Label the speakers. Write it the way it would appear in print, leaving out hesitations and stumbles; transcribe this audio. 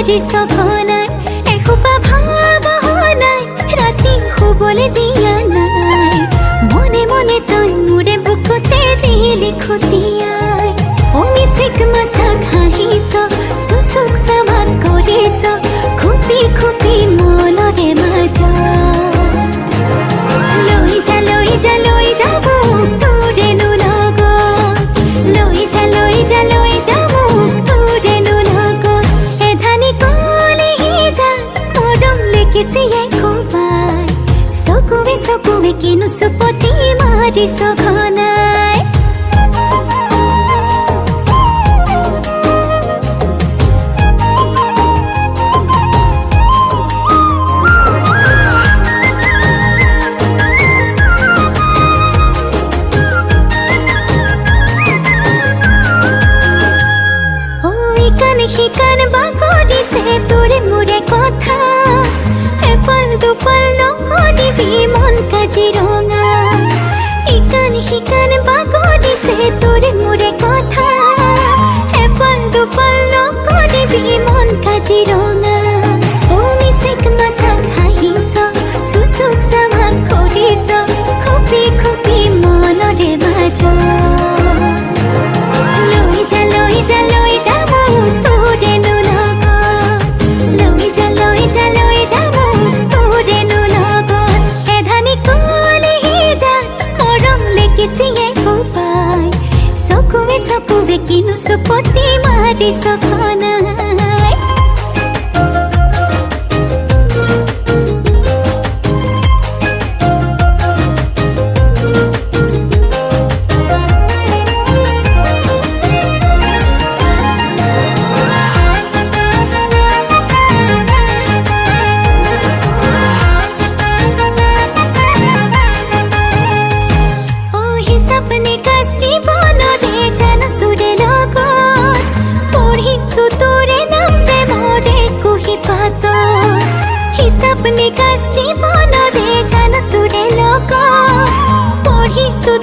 Speaker 1: মাৰি সঘনাই এসোপা ভাঙা বহনাই ৰাতি শুবলৈ দিয়া নাই মনে মনে তই মোৰে বুকুতে দিলি খুটিয়াই মিচিক মাছাক হাঁহিছ চুচুক চামাক কৰিছ খুপি খুপি মনৰে মাজত লৈ যা লৈ যা লৈ যা মোক তোৰেনো লগত লৈ যা লৈ যা লৈ যা মোক তোৰেনো লগত এধানি কলিহি যা মৰম লেকিছিয়ে কোবাই চকুৱে চকুৱে কিনো চুপতি মাৰিছ ঘনাই শিকান বাগৰিছে তোৰে মোৰে কথা এফাল দুফাল নকৰিবি মন কাজিৰঙা শিকান বাগৰিছে তোৰে মোৰে কথা এফাল দুফাল নকৰিবি মন কাজিৰঙা মিচিক মাছাক হাঁহিছ চুচুক চামাক কৰিছ খুপি খুপি মনৰে মাজত লৈ যা লৈ যা লৈ যা মোক তোৰেনো লগত লৈ যা লৈ যা লৈ যা মোক তোৰেনো লগত এধানি কলিহি যা মৰম লেকিছিয়ে কোবাই চকুৱে চকুৱে কিনো চুপতি মাৰিছ ঘনাই হিচাপ নিকাচ জীৱনৰে জান তোৰে লগত পঢ়িছো